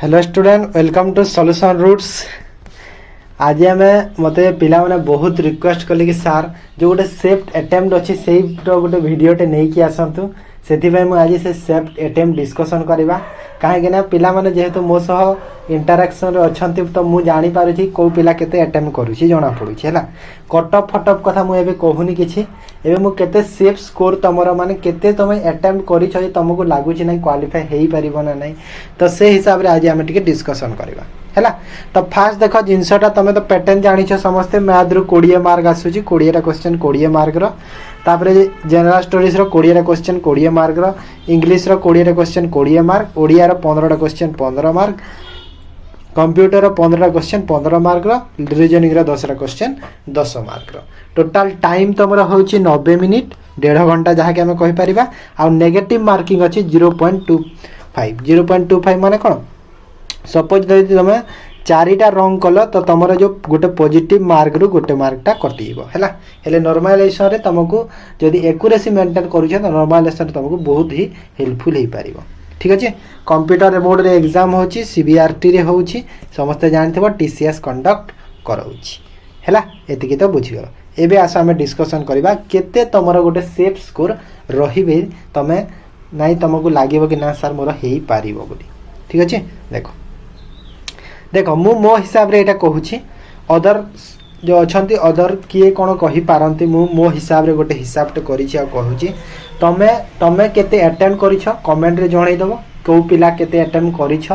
Hello student welcome to Solution Roots. आज आम मत पिला मैंने बहुत रिक्वेस्ट कले कि सार जो गोटे सेफ्ट अटेम्प्ट अच्छी से गोटे भिडटे नहीं आसतु से आज से सेफ्ट अटेम्प्ट डिस्कसन करवा कहीं पिला माने जेहेतु मो सह इंटराक्शन अच्छा तो मुझे जानीपारे कौ पिला केते अटेम्प्ट करुँची जना पड़ू है कटअप फटअप कथा मुझे कहूनी कि मुझे सेफ स्कोर तुमर माने केते तुम अटेम्प्ट कर तुमको लगुच ना क्वालिफाई हो पार ना नहीं तो से हिसाब से आज आम टे डिस्कसन करवा है। तो फास्ट देख जिनसटा तुम तो पैटर्न जानिछ समस्ते मैथ रु 20 मार्क आसूची 20 क्वेश्चन 20 मार्क तापरे जनरल स्टडीज रो 20 क्वेश्चन 20 मार्क इंग्लिश रो 20 क्वेश्चन 20 मार्क ओडिया रो 15 क्वेश्चन 15 मार्क कंप्यूटर रो 15 क्वेश्चन 15 मार्क रीजनिंग रो 10 क्वेश्चन 10 मार्क टोटाल टाइम तुम होची 90 मिनिट 1.5 घंटा जहाँ कि आम कहीपर आ नेगेटिव मार्किंग अच्छी 0.25 माने कौन सपोज यदि तुम 4टा रंग कल तो तुम जो गोटे पॉजिटिव मार्क रु गोटे मार्कटा कटिव है नॉर्मलाइजेशन रे तुमको जदि एक्यूरेसी मेंटेन करूछ तो नॉर्मलाइजेशन तुमको बहुत ही हेल्पफुल हो पार। ठीक अच्छे कंप्यूटर बोर्ड रे एग्जाम होची सीबीआरटी रे होची समस्ते जानथिबो टीसीएस कंडक्ट कराउची हैला एतिकी तो बुझिगलो। एबे आस आम डिस्कसन करबा केते तुमर गोटे सेफ स्कोर रहिबे तमे नाइ तुमको लागिबो कि ना सर मोर हेई पारिबो बोली। ठीक अच्छे देख मो हिसाब रे एटा कहूची अदर जो अच्छा अदर किए कौन कही पारती मो हिसाब रे गोटे हिसाबटे करुँची तमे तमे केते अटेम्प्ट करिछ कमेंट रे जणैदबो को पिला केते अटेम्प्ट करिछ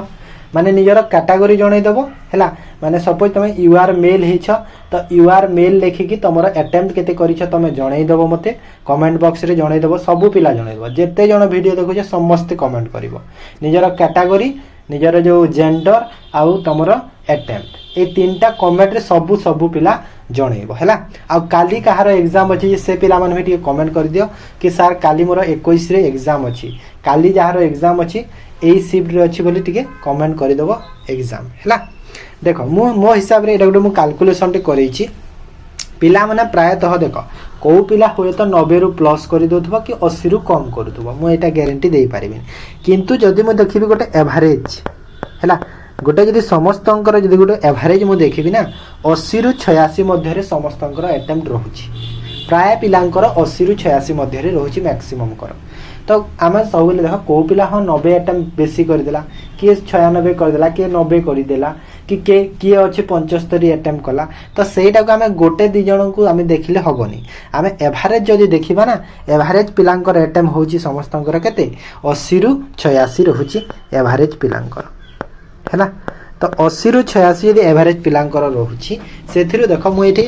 माने निजर कैटेगरी जणैदबो हैला माने सपोज तमे यू आर मेल हिछ तो यू आर मेल लेखिकी तुमर अटेम्प्ट केते करिछ तमे जणैदबो मते कमेंट बॉक्स रे जणैदबो सबु पिला जणैदबो जेते जण वीडियो देखुछ समस्त कमेंट करिवो निजर कैटेगरी निजर जो जेंडर आउ तुमर अटेम्प्ट ये 3टा कमेंट रे सबु सबु पिला जणैबो हैला आ काली कहार एग्जाम अछि से पिला माने भी कमेंट कर दियो कि सर काली मोर 21 रे एग्जाम अछि काली जहार एग्जाम अछि एई शिफ्ट रे अछि बोली टिके कमेंट कर देबो एग्जाम हैला। देखो मो हिसाब रे एटा गुटे मु कैलकुलेशन टे करैछि पिला माने प्रायतः देख कौ पिला हुए तो 90 रु प्लस कर दउथबो कि 80 रु कम कर दउथबो मु एटा गारंटी दे पारिबिन किंतु जदि मु देखिबि गोटे एवरेज हैला गोटे जदि समस्तंकर जदि गोटे एवरेज मु देखिबि ना 80 रु 86 मध्य रे समस्तंकर अटेम्प्ट रहउची प्राय पिलांकर 80 रु 86 मध्य रे रहउची मैक्सिमम कर तो आम सब देख कौ पिला हाँ 90 अटेम्प्ट बेसी करदेला किए 96 करदेला किए 90 करदेला कि किए अच्छे 75 अटेम्प्ट कला तो सहीटा को आम गोटे दी जन को आम देखिले हेनी आम एवरेज जदि देखा ना एवरेज पिलांकर अटेम्प्ट होची समस्तंकर केते 80 रु 86 रहउची एवरेज पिलांकर हैला तो 80 रु 86 यदि एवरेज पिलांकर रहउची सेथिरु देख मु एठी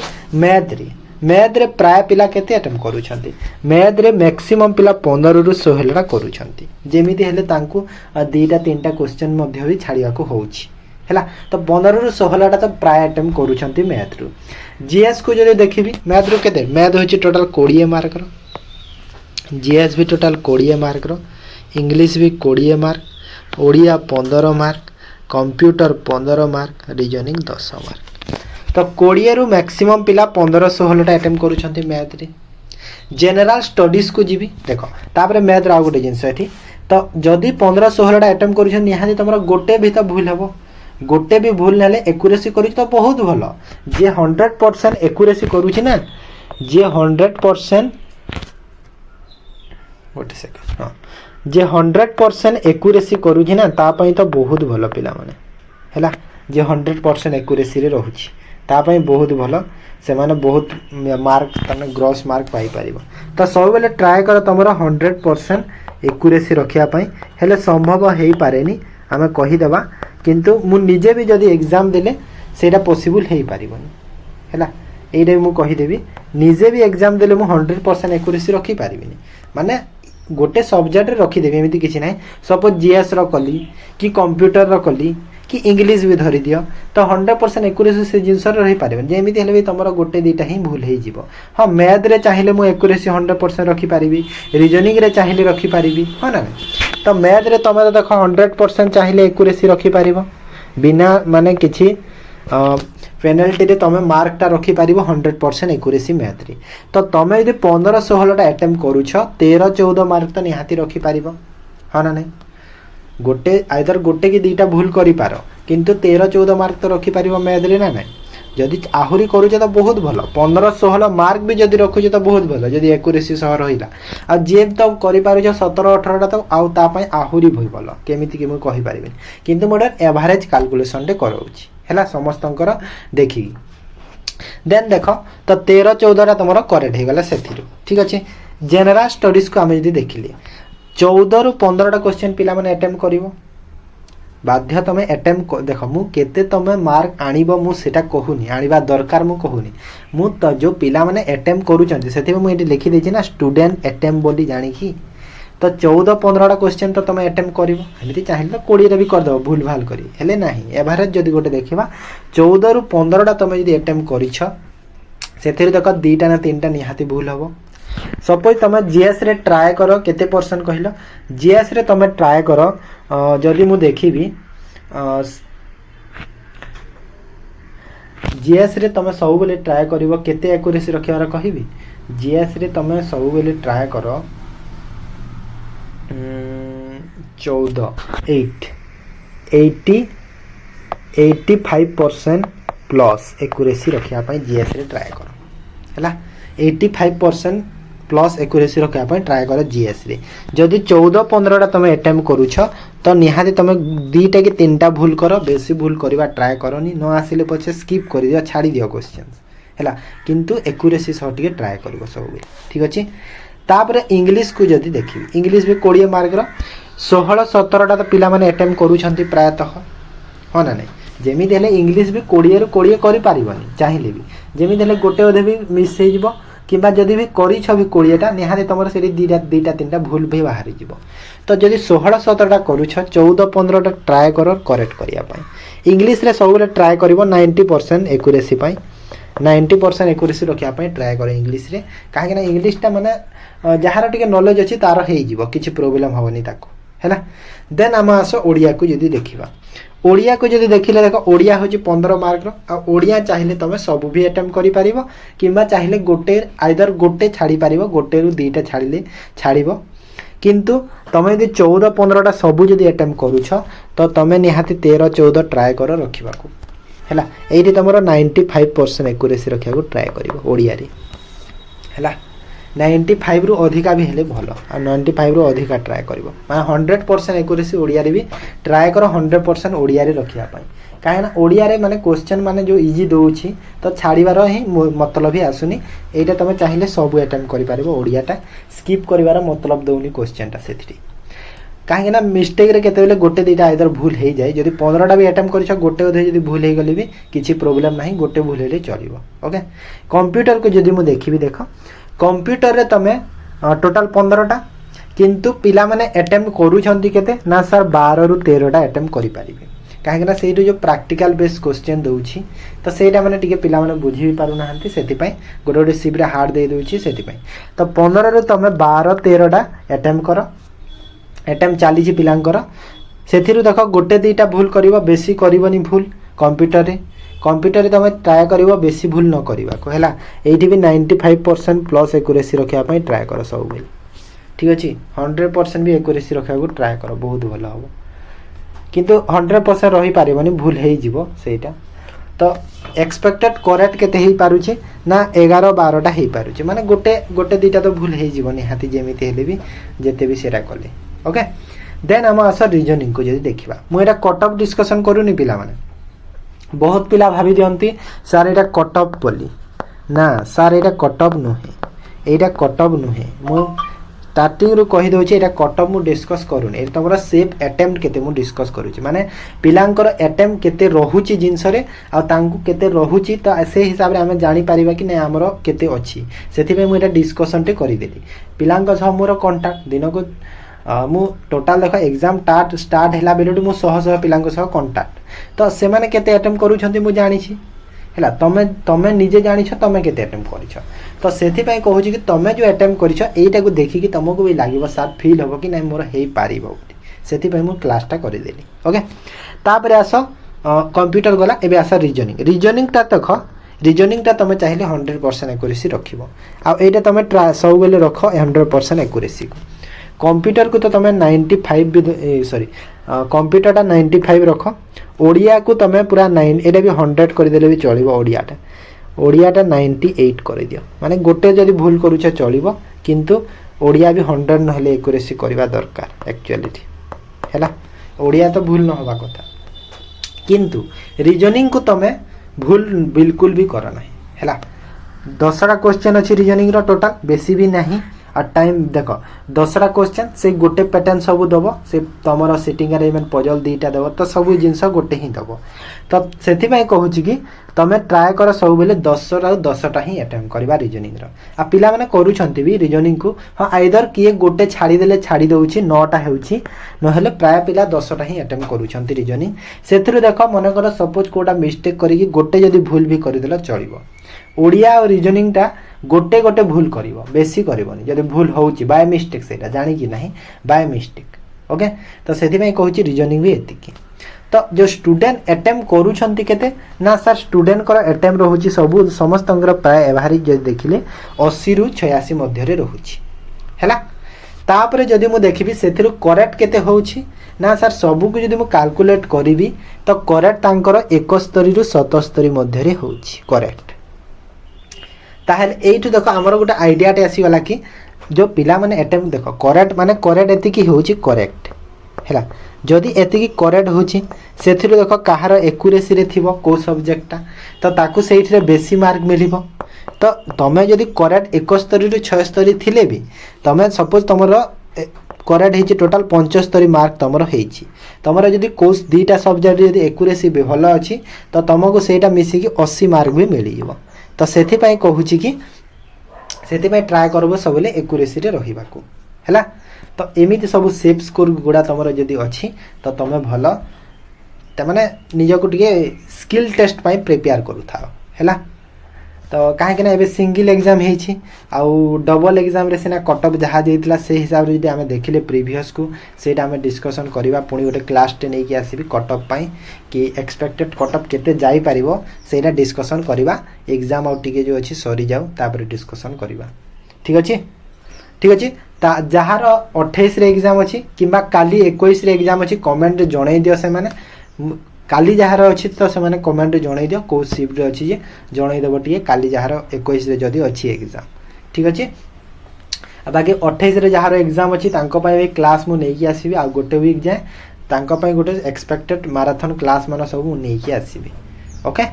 मैथ रे प्राय पिला केते अटेम्प्ट करूछंती मैथ रे मैक्सिमम पिला 15 रु 16 करूछंती जेमिति हेले तांकू 2टा 3टा क्वेश्चन मध्ये भी छाड़िया को होउची हैला तो 15 रु 16 टा तो प्राय अटेम्प्ट करूछंती मैथ रु। जीएस को जदि देखिबी मैथ रु केते मैथ होची टोटल 20 मार्क रो जीएस भी टोटल 20 मार्क रो इंग्लिश भी 20 mark Odia 15 mark computer 15 mark reasoning 10 mark तो 20 रु मैक्सिमम पिला 15-16 अटेम्प्ट करूछंती मैथ रे। जनरल स्टडीज को जीवी देख तापरे मैथ रा गोटे जिनस एठी तो जदि 15-16 अटेम्प्ट करूछन निहाती तमरा गोटे भी तो भूल हेबो गोटे भी भूल नाले एक्यूरेसी करूछ तो बहुत भलो जे 100% एक्यूरेसी करूछ ना जे 100% गोटे सेकंड हां जे 100% एक्यूरेसी करूछ ना ता पई तो बहुत भलो पिला माने हैला जे 100% एक्यूरेसी रे रहूछ तापाई बहुत भल से माने बहुत मार्क तने ग्रॉस मार्क पाई परिबो तो सब बेले ट्राई कर तमरा 100% एक्यूरेसी रखिया पई हेले संभव हेई पारेनी आमे कहि देबा किंतु मु निजे भी जदी एग्जाम देले सेटा पॉसिबल हेई पारिबोनी हैला एइडे मु कहि देबी निजे भी एग्जाम देले मु 100% एक्यूरेसी रखि पारिबिनी माने गोटे सब्जेक्ट रे रखि देबी एमिति किछि नै सपोज जीएस रो कली कि कंप्यूटर रो कली कि इंग्लिश भी धरी दियो तो 100% एक्यूरेसी से जिनस रही पारे जेमिति हेले भी तुमर गोटे दीटा ही भूल हो जीवो। हाँ मैथ रे चाहिए मु एक्यूरेसी 100% रखी पारिबी रीजनिंग रे चाहिए रखी पारिबी हाँ ना तो मैथ रे तुम देख 100% चाहिए एक्यूरेसी रखी पारिबो बिना माने किछि पेनल्टी रे तुम मार्कटा रखी पारिबो 100% एक्यूरेसी मैथ रे तो तुम यदि 15-16 अटेम्प्ट करूछ 13-14 मार्क तो निहाती रखी पारिबो हाँ ना नहीं गोटे आइदर गोटे कि दुईटा भूल कर किंतु 13-14 मार्क तो रखिपर मैथ रे ना नहीं जदि आहरी करूछ तो बहुत भल 15-16 मार्क भी जदि रखुछ तो बहुत भल जदि एक्यूरेसी सह रहिला आ जे तो करि पारुछ 17-18 तो आउ ता पय आहरी भल केमिति कि मु कहि परिबे किंतु मोर एवरेज कैलकुलेशन रे करउछि हैला समस्तंकर देखि देन देख तो 13-14 तुम करेक्ट हो गला से ठीक अच्छे जनरल स्टडीज को आम यदि देखिले 14 ରୁ 15टा क्वेश्चन पिला माने अटेम्प्ट करिवो बाध्य तुम अटेम्प्ट देख मु केते तुम मार्क आनिबो मु सेटा कहूनी आनिबा दरकार मु कहूनी मु तो जो पिला माने अटेम्प्ट करूचंती सेति मु एटी लिखि देछि ना स्टूडेंट अटेम्प्ट बोली जानि कि तो 14-15टा क्वेश्चन तो तुम अटेम्प्ट करिवो एमिति चाहिए तो 20 रे भी कर दो भूल भाल करी हेले नाही एवरेज जदि गोटे देखिबा 14 ରୁ 15टा तुम यदि अटेम्प्ट करिछ सेथिरे देख 2टा ना 3टा निहाती भूल हबो सपोज तुम जीएस रे ट्राए करो केते परसेंट कहलो जीएस रे तुम ट्राए करो जदि मु देखिबी जीएस रे तुम सब बेले ट्राए करिवो केते एक्यूरेसी रखिबार कहबी जीएस रे तुम सब बेले ट्राए करो 85% प्लस एक्यूरेसी रखिया पई जीएस रे ट्राए करो हैला 85% प्लस एक्यूरेसी रखिया पई ट्राए करो जीएस रे जदि 14-15टा तुम अटेम्प्ट करूछ तो निहाती तुम 2टा कि 3टा भूल करो बेसी भूल करबा ट्राए करनी न आसिले पछे स्किप कर दियो छाड़ी दियो क्वेश्चंस हैला किंतु एक्यूरेसी सह टिके ट्राए करबो सब ठीक अछि तापर इंग्लिश को जदि देखिबी इंग्लिश भी 20 मार्क रो 16-17टा तो पिला माने अटेम्प्ट करूछंती प्रायतः हो ना नहीं जेमिति हेले इंग्लिश भी 20 ରୁ 20 करि पारिबनी चाहिए भी जेमिति हेले गोटे अधे भी मिस हे जिवो किबा जदि भी करिछ भी 20टा निहाते तमर सेठी 2टा 3टा भूल भी बाहरी जिवो तो जदि 16-17टा करूछ 14-15टा ट्राए करो करेक्ट करिया पई इंग्लिश रे सब ट्राए करिवो 90% एक्यूरेसी पई 90% एक्यूरेसी रखिया पई ट्राए करो इंग्लिश रे काहे ना इंग्लिश टा माने जहार टिके नॉलेज अछि तार हे जिवो किछि प्रॉब्लम होवनी ताको हैला देन हम आसो ओडिया को जदि देखिबा ओडिया को जदि देखिले देखो ओडिया होची 15 मार्क रो आ ओडिया चाहिए तमे सब भी अटेम्प्ट करि परिबो किबा चाहिए गोटे आइदर गोटे छाड़ी परिबो गोटे रु 2टा छाड़िले छाड़िबो किंतु तमे यदि 14-15टा सब जदि अटेम्प्ट करूछ तो तमे निहाती 13-14 ट्राए करो रखिबा को हैला एठी तमरो 95% एक्यूरेसी रखिया को ट्राए करिवो ओडिया रे हैला 95 रु अधिका भी हेले भलो आ 95 रु अधिका ट्राए करिवो माने 100% एक्यूरेसी ओडिया रे भी ट्राए करो 100% ओडिया रे रखिया पई काहे ना ओडिया रे माने क्वेश्चन माने जो इजी दोउछि तो छाड़ीबार ही मतलब ही आसुनी एटा तमे चाहिए सब अटेम्प्ट करि पारिबो ओडियाटा स्किप करिवार मतलब दोउनी क्वेश्चनटा सेथिरि काहे ना मिस्टेक रे केते बेले गोटे दुईटा आइदर भूल हे जाय जदि 15टा भी अटेम्प्ट करिछ गोटे अधे जदि भूल हे गली भी किछि प्रॉब्लम नाही गोटे भूल हेले चलिबो ओके कंप्यूटर को जदि मु देखिबी देखो कंप्यूटर रे तमे टोटल 15टा किंतु पिला माने अटेम्प्ट करूछंती केते ना सर 12 ରୁ 13टा अटेम्प्ट करि पारिबे काहे ना सेही जो प्रैक्टिकल बेस्ड क्वेश्चन दोउछि तो सेटा माने टिके पिला माने बुझी पारु नाहंती सेति पई गोटे गोटे सिब रे हार्ड दे दोउछि सेति पई तो 15 ରୁ तमे 12-13टा अटेम्प्ट करो अटेम्प्ट चली पिलांकर सेथिरु देखो गोटे दुईटा भूल करिवो बेसी करिवनी भूल कंप्यूटर रे तुम ट्राए करिवो बेसी भूल न करिवा को हैला एठी भी 95% प्लस एक्यूरेसी रखिया पई ट्राए करो सब बेल ठीक अछि 100% भी एक्यूरेसी रखिया को ट्राए करो बहुत भलो हो किंतु 100% रही पारिबनी भूल हे जिवो सेटा तो एक्सपेक्टेड करेक्ट केते हे पारुछि ना 11-12टा हे पारुछि माने गोटे दुईटा तो भूल हे जिवनी हाथी जेमिति हेले भी जेते भी सेरा कले ओके देन हम आस रीजनिंग को जदि देखिबा मु एटा कट ऑफ डिस्कशन करूनी पिला माने बहुत पिला भाबी दियंती सर एटा कट ऑफ बोली ना सर एटा कट ऑफ नुहे एटा कट ऑफ नुहे मु स्टार्टिंग रु कहि दोछि एटा कट ऑफ मु डिस्कस करूनी एटा तमरा सेफ अटेम्प्ट केते मु डिस्कस करूछि माने पिलांकर अटेम्प्ट केते रहुछि जिंस रे आ तांकु केते रहुछि त से हिसाब रे हमें जानि परिबा कि नै हमरो केते अछि सेति पे मु एटा डिस्कशन टे करि देली पिलांक सह मोर कांटेक्ट दिन को मु टोटाल देख एग्जाम स्टार्ट हैला बेलटू मु शह पिलांक सह कांटेक्ट तो से माने केते अटेम्प्ट करूछंती मु जानि छी हैला तमे निजे जानि छ तमे केते अटेम्प्ट करिछ तो सेति पय कहू छी कि तमे जो अटेम्प्ट करिछ एटा को देखि कि तमको भी लागिवो साथ फील होबो कि नै मोर हेई पारिबो सेति पय मु क्लासटा करि देली ओके तापर आस कंप्यूटर गला एबे आस रीजनिंग ता देख रीजनिंग ता तमे चाहिए 100% एक्यूरेसी रखिबो आ एटा तमे सब बेले रख 100% एक्यूरेसी को कंप्यूटर को तो तुम 95 भी सॉरी कंप्यूटरटा 95 रख ओडिया को तुम पूरा 9 एटा भी 100 करदेले भी चलो ओडियाटा 98 कर दियो माने गोटे जदि भूल करूछ चलो किंतु ओडिया भी 100 नहले एक्यूरेसी करवा दरकार एक्चुअली हैला ओडिया तो भूल न होबा कथा किंतु रीजनिंग को तुम भूल बिल्कुल भी कर ना हैला 10टा क्वेश्चन अच्छी रीजनिंग रो टोटल बेसी भी नहीं और टाइम देख 10टा क्वेश्चन से गोटे पैटर्न सब दब से तुम सिटिंग अरेंजमेंट पजल दीटा दब तो सब जिनस गोटे ही दब तो से कहूँ कि तुम ट्राए कर सब बेले 10टा ही अटेम्प्ट करवा रीजनिंग आ पिला माने करूछंती भी रीजनिंग को हाँ आइदर किए गोटे छाड़ीदेले छाड़ी दउछि 9टा हेउछि नहेले प्राय पिला 10टा ही अटेम्प्ट करूछंती रीजनिंग सेथुरु देख मन कर सपोज कोटा मिस्टेक करी गोटे जदी भूल भी करदेला चलिबो ओडिया और रीजनिंग टा गोटे गोटे भूल करिवो बेसी करिवोनी जदी भूल होउछि बाय मिस्टेक सेटा जानि कि नहीं बाय मिस्टेक ओके तो सेथि में कहूछि रीजनिंग भी एतिकी तो जो स्टूडेंट अटेम्प्ट करूछंती केते ना सर स्टूडेंट कर अटेम्प्ट रहउछि सब समस्तंगर प्राय एवरेज जदी देखिले 80 रु 86 मध्य रे रहउछि हैला तापरे जदी मु देखिबी सेथिरु करेक्ट केते होउछि ना सर सबु को जदी मु कैलकुलेट करिवि तो करेक्ट तांकर 71 रु 77 मध्य रे होउछि करेक्ट ताहले एइठु देखो हमर गोटे आइडिया टे आसी गला कि जो पिला माने अटेम्प्ट देखो करेक्ट माने करेक्ट एतिकी होउछि करेक्ट हैला जदि एतिकी करेक्ट होउछि सेथिरु देखो कहार एक्यूरेसी रे थिबो को सब्जेक्टटा तो ताकू सेइठरे बेसी मार्क मिलिबो तो तमे जदि करेक्ट 71 रु 76 थिले भी तमे सपोज तमर करेक्ट हेछि टोटल 75 मार्क तमर हेछि तमर जदि कोर्स दीटा सब्जेक्ट जदि एक्यूरेसी भी भलो अछि तो तमको सेटा मिसी कि 80 मार्क भी मिलि जिवो तो सेथि पई कहूछि कि सेथि पई ट्राई करबो सबले एक्यूरेसी रे रहिबाकू हैला तो एमिति सब सेफ स्कोर गुडा तमर जदि अछि तो तमे भलो त माने निज को टिके स्किल टेस्ट पई प्रिपेयर करू थाओ हैला तो काहे कि ना एबे सिंगल एग्जाम हेछि आउ डबल एग्जाम रे सिना कटअप जहा देइतला से हिसाब रे जदि हमें देखिले प्रीवियस को सेटा हमें डिस्कशन करबा पुनी गोटे क्लास टे नै कि आसीबी कटअप पई कि एक्सपेक्टेड कटअप केते जाई परिबो सेटा डिस्कशन करबा एग्जाम आउ टिके जो अछि सरी जाऊ तापर डिस्कशन करबा ठीक अछि ता जहार 28 रे एग्जाम अछि किबा काली 21 रे एग्जाम अछि कमेंट रे जणाई दियो से माने काली जहार अच्छी तो से माने कमेंट रे जणाई दियो को शिफ्ट रे अछि जे जणाई देबो टिके काली जहार 21 रे जदी अछि एग्जाम ठीक अछि आ बाकी 28 रे जहार एग्जाम अछि तांको पय भी क्लास मु नै कि आसीबी आ गोटे वीक जाय तांको पय गोटे एक्सपेक्टेड मैराथन क्लास माने सब मु नै कि आसीबी ओके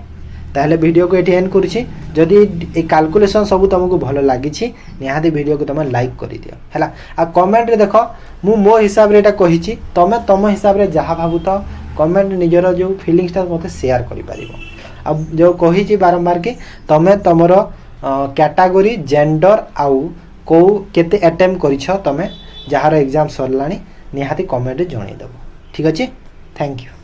ताहले वीडियो को एठी एंड करछि जदी ए कैलकुलेशन सब तुमको भलो लागि छि निहाती वीडियो को तुम लाइक करि दियो हैला आ कमेंट रे देखो मु मो हिसाब रे एटा कहि छि तमे तम हिसाब रे जहा भाबुतो कमेंट निजर जो फीलिंग्स ता मते शेयर करि पारिबो अब जो कहि छि बारंबार के तमे तमरो कैटेगरी जेंडर आउ को केते अटेम्प्ट करिछ तमे जहार एग्जाम सरलानी निहाती कमेंट रे जणाई देबो ठीक अछि थैंक यू।